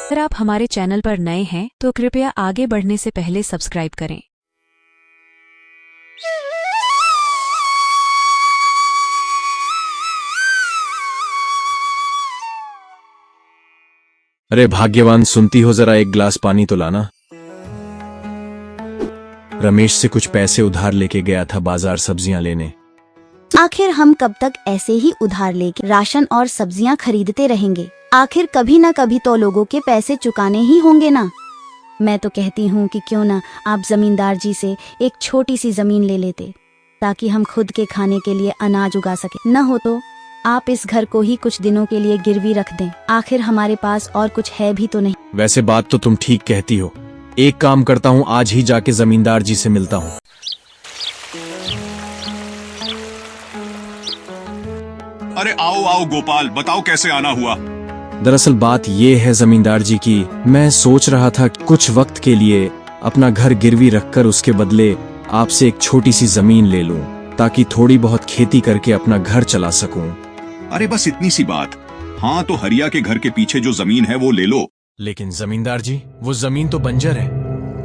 अगर आप हमारे चैनल पर नए हैं तो कृपया आगे बढ़ने से पहले सब्सक्राइब करें। अरे भाग्यवान, सुनती हो, जरा एक गिलास पानी तो लाना। रमेश से कुछ पैसे उधार लेके गया था बाजार सब्जियां लेने। आखिर हम कब तक ऐसे ही उधार लेके राशन और सब्जियां खरीदते रहेंगे? आखिर कभी न कभी तो लोगों के पैसे चुकाने ही होंगे ना। मैं तो कहती हूँ कि क्यों ना आप जमींदार जी से एक छोटी सी जमीन ले लेते, ताकि हम खुद के खाने के लिए अनाज उगा सके। न हो तो आप इस घर को ही कुछ दिनों के लिए गिरवी रख दें। आखिर हमारे पास और कुछ है भी तो नहीं। वैसे बात तो तुम ठीक कहती हो। एक काम करता हूँ, आज ही जाके जमींदार जी से मिलता हूँ। अरे आओ आओ गोपाल, बताओ कैसे आना हुआ। दरअसल बात ये है जमींदार जी की, मैं सोच रहा था कुछ वक्त के लिए अपना घर गिरवी रखकर उसके बदले आपसे एक छोटी सी जमीन ले लूं, ताकि थोड़ी बहुत खेती करके अपना घर चला सकूं। अरे बस इतनी सी बात। हाँ तो हरिया के घर के पीछे जो जमीन है वो ले लो। लेकिन जमींदार जी, वो जमीन तो बंजर है।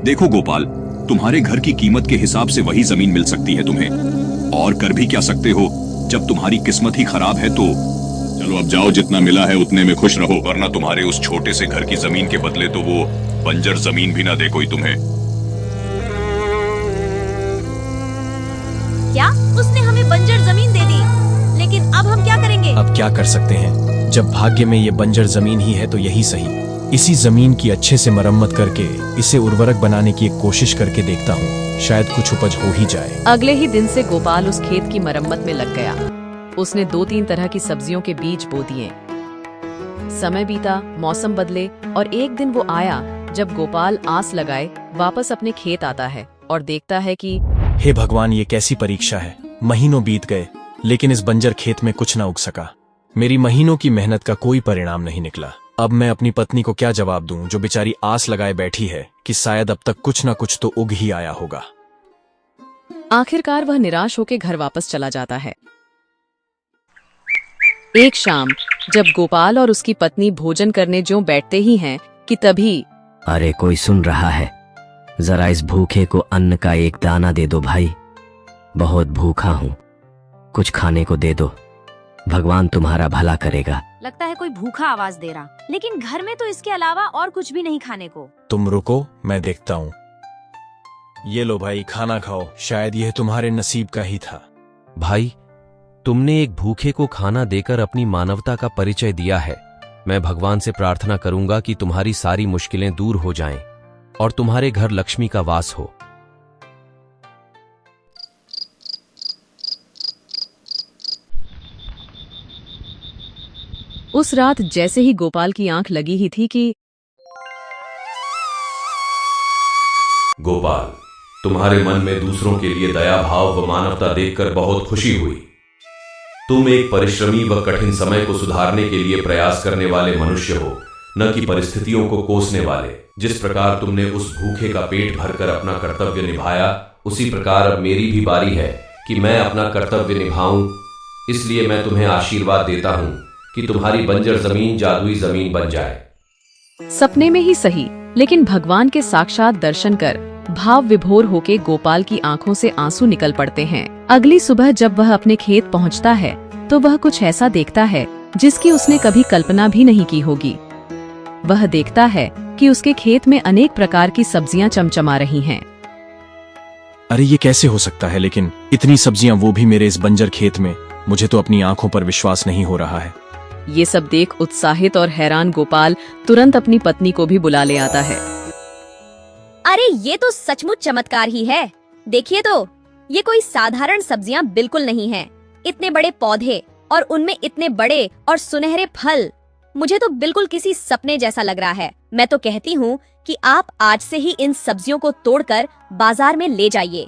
देखो गोपाल, तुम्हारे घर की कीमत के हिसाब से वही जमीन मिल सकती है तुम्हें, और कर भी क्या सकते हो जब तुम्हारी किस्मत ही खराब है। तो चलो अब जाओ, जितना मिला है उतने में खुश रहो, वरना तुम्हारे उस छोटे से घर की जमीन के बदले तो वो बंजर जमीन भी ना दे कोई तुम्हें। क्या उसने हमें बंजर जमीन दे दी? लेकिन अब हम क्या करेंगे? अब क्या कर सकते हैं, जब भाग्य में ये बंजर जमीन ही है तो यही सही। इसी जमीन की अच्छे से मरम्मत करके इसे उर्वरक बनाने की एक कोशिश करके देखता हूँ, शायद कुछ उपज हो ही जाए। अगले ही दिन से गोपाल उस खेत की मरम्मत में लग गया। उसने 2-3 तरह की सब्जियों के बीज बो दिए। समय बीता, मौसम बदले, और एक दिन वो आया जब गोपाल आस लगाए वापस अपने खेत आता है और देखता है कि हे भगवान, ये कैसी परीक्षा है। महीनों बीत गए लेकिन इस बंजर खेत में कुछ ना उग सका। मेरी महीनों की मेहनत का कोई परिणाम नहीं निकला। अब मैं अपनी पत्नी को क्या जवाब दूं, जो बेचारी आस लगाए बैठी है कि शायद अब तक कुछ ना कुछ तो उग ही आया होगा। आखिरकार वह निराश होकर घर वापस चला जाता है। एक शाम जब गोपाल और उसकी पत्नी भोजन करने जो बैठते ही हैं कि तभी अरे कोई सुन रहा है? जरा इस भूखे को अन्न का एक दाना दे दो भाई, बहुत भूखा हूँ, कुछ खाने को दे दो, भगवान तुम्हारा भला करेगा। लगता है कोई भूखा आवाज दे रहा, लेकिन घर में तो इसके अलावा और कुछ भी नहीं खाने को। तुम रुको, मैं देखता हूँ। ये लो भाई, खाना खाओ, शायद यह तुम्हारे नसीब का ही था। भाई, तुमने एक भूखे को खाना देकर अपनी मानवता का परिचय दिया है। मैं भगवान से प्रार्थना करूंगा कि तुम्हारी सारी मुश्किलें दूर हो जाएं और तुम्हारे घर लक्ष्मी का वास हो। उस रात जैसे ही गोपाल की आंख लगी ही थी कि गोपाल, तुम्हारे मन में दूसरों के लिए दया भाव व मानवता देखकर बहुत खुशी हुई। तुम एक परिश्रमी व कठिन समय को सुधारने के लिए प्रयास करने वाले मनुष्य हो, न कि परिस्थितियों को कोसने वाले। जिस प्रकार तुमने उस भूखे का पेट भरकर अपना कर्तव्य निभाया, उसी प्रकार अब मेरी भी बारी है कि मैं अपना कर्तव्य निभाऊं। इसलिए मैं तुम्हें आशीर्वाद देता हूं कि तुम्हारी बंजर जमीन जादुई जमीन बन जाए। सपने में ही सही, लेकिन भगवान के साक्षात दर्शन कर भाव विभोर होके गोपाल की आंखों से आंसू निकल पड़ते हैं। अगली सुबह जब वह अपने खेत पहुंचता है तो वह कुछ ऐसा देखता है जिसकी उसने कभी कल्पना भी नहीं की होगी। वह देखता है कि उसके खेत में अनेक प्रकार की सब्जियां चमचमा रही हैं। अरे ये कैसे हो सकता है, लेकिन इतनी सब्जियां, वो भी मेरे इस बंजर खेत में। मुझे तो अपनी आंखों पर विश्वास नहीं हो रहा है। ये सब देख उत्साहित और हैरान गोपाल तुरंत अपनी पत्नी को भी बुला ले आता है। अरे ये तो सचमुच चमत्कार ही है। देखिए तो, ये कोई साधारण सब्जियां बिल्कुल नहीं हैं। इतने बड़े पौधे और उनमें इतने बड़े और सुनहरे फल, मुझे तो बिल्कुल किसी सपने जैसा लग रहा है। मैं तो कहती हूँ कि आप आज से ही इन सब्जियों को तोड़कर बाजार में ले जाइए।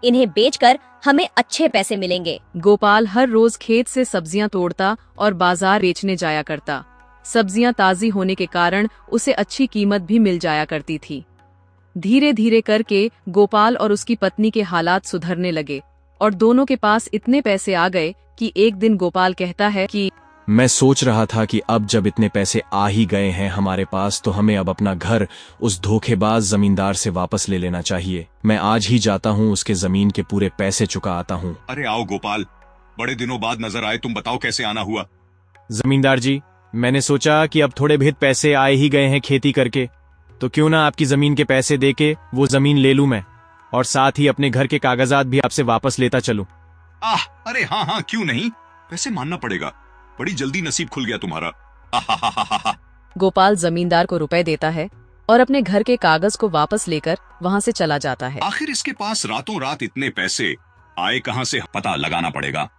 इन्हें बेचकर हमें अच्छे पैसे मिलेंगे। गोपाल हर रोज खेत से सब्जियां तोड़ता और बाजार बेचने जाया करता। सब्जियां ताजी होने के कारण उसे अच्छी कीमत भी मिल जाया करती थी। धीरे धीरे करके गोपाल और उसकी पत्नी के हालात सुधरने लगे और दोनों के पास इतने पैसे आ गए कि एक दिन गोपाल कहता है कि मैं सोच रहा था कि अब जब इतने पैसे आ ही गए हैं हमारे पास तो हमें अब अपना घर उस धोखेबाज जमींदार से वापस ले लेना चाहिए। मैं आज ही जाता हूँ, उसके जमीन के पूरे पैसे चुका आता हूँ। अरे आओ गोपाल, बड़े दिनों बाद नजर आए, तुम बताओ कैसे आना हुआ। जमींदार जी, मैंने सोचा कि अब थोड़े बहुत पैसे आए ही गए हैं खेती करके, तो क्यों ना आपकी जमीन के पैसे देके वो जमीन ले लूं मैं, और साथ ही अपने घर के कागजात भी आपसे वापस लेता चलूं। अरे हाँ हाँ, क्यों नहीं, वैसे मानना पड़ेगा, बड़ी जल्दी नसीब खुल गया तुम्हारा। आहा। गोपाल जमींदार को रुपए देता है और अपने घर के कागज को वापस लेकर वहां से चला जाता है। आखिर इसके पास रातों रात इतने पैसे आए कहां से, पता लगाना पड़ेगा।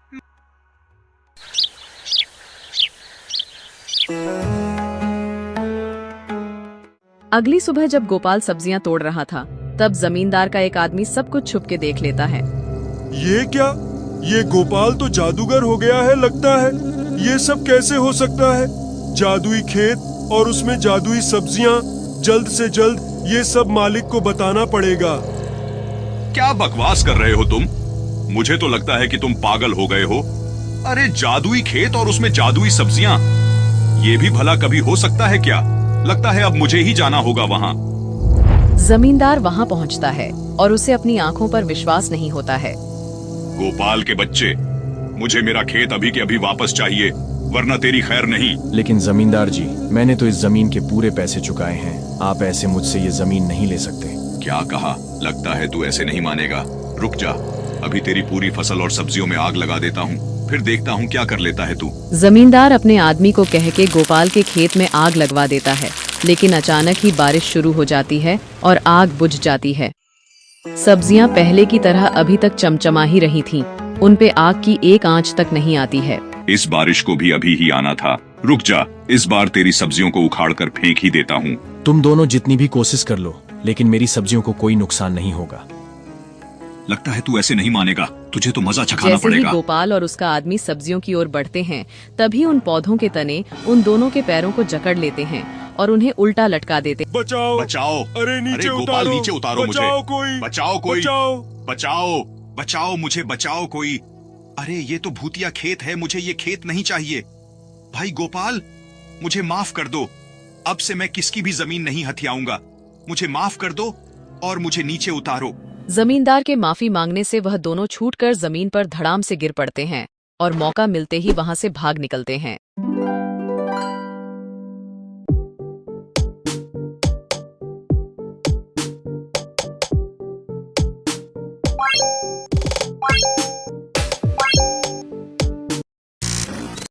अगली सुबह जब गोपाल सब्जियां तोड़ रहा था, तब जमींदार का एक आदमी सब कुछ छुप के देख लेता है। ये क्या, ये गोपाल तो जादूगर हो गया है लगता है। ये सब कैसे हो सकता है? जादुई खेत और उसमें जादुई सब्जियां, जल्द से जल्द ये सब मालिक को बताना पड़ेगा। क्या बकवास कर रहे हो तुम? मुझे तो लगता है कि तुम पागल हो गए हो। अरे जादुई खेत और उसमें जादुई सब्जियां, ये भी भला कभी हो सकता है क्या? लगता है अब मुझे ही जाना होगा वहां। जमींदार वहां पहुंचता है और उसे अपनी आंखों पर विश्वास नहीं होता है। गोपाल के बच्चे, मुझे मेरा खेत अभी के अभी वापस चाहिए, वरना तेरी खैर नहीं। लेकिन जमींदार जी, मैंने तो इस जमीन के पूरे पैसे चुकाए हैं, आप ऐसे मुझसे ये जमीन नहीं ले सकते। क्या कहा? लगता है तू ऐसे नहीं मानेगा। रुक जा, अभी तेरी पूरी फसल और सब्जियों में आग लगा देता हूँ, फिर देखता हूँ क्या कर लेता है तू। जमींदार अपने आदमी को कह के गोपाल के खेत में आग लगवा देता है, लेकिन अचानक ही बारिश शुरू हो जाती है और आग बुझ जाती है। सब्जियां पहले की तरह अभी तक चमचमा ही रही थीं, उन पे आग की एक आंच तक नहीं आती है। इस बारिश को भी अभी ही आना था। रुक जा, इस बार तेरी सब्जियों को उखाड़ कर फेंक ही देता हूँ। तुम दोनों जितनी भी कोशिश कर लो, लेकिन मेरी सब्जियों को कोई नुकसान नहीं होगा। लगता है तू ऐसे नहीं मानेगा, तुझे तो मजा चखाना जैसे ही पड़ेगा। गोपाल और उसका आदमी सब्जियों की ओर बढ़ते हैं, तभी उन पौधों के तने उन दोनों के पैरों को जकड़ लेते हैं और उन्हें उल्टा लटका देते। बचाओ, बचाओ, अरे नीचे गोपाल उतारो, नीचे उतारो मुझे। बचाओ कोई, बचाओ कोई, बचाओ। बचाओ, बचाओ मुझे, बचाओ कोई। अरे ये तो भूतिया खेत है, मुझे ये खेत नहीं चाहिए। भाई गोपाल, मुझे माफ कर दो, अब से मैं किसकी भी जमीन नहीं हथियाऊंगा। मुझे माफ कर दो और मुझे नीचे उतारो। जमींदार के माफी मांगने से वह दोनों छूटकर जमीन पर धड़ाम से गिर पड़ते हैं और मौका मिलते ही वहां से भाग निकलते हैं।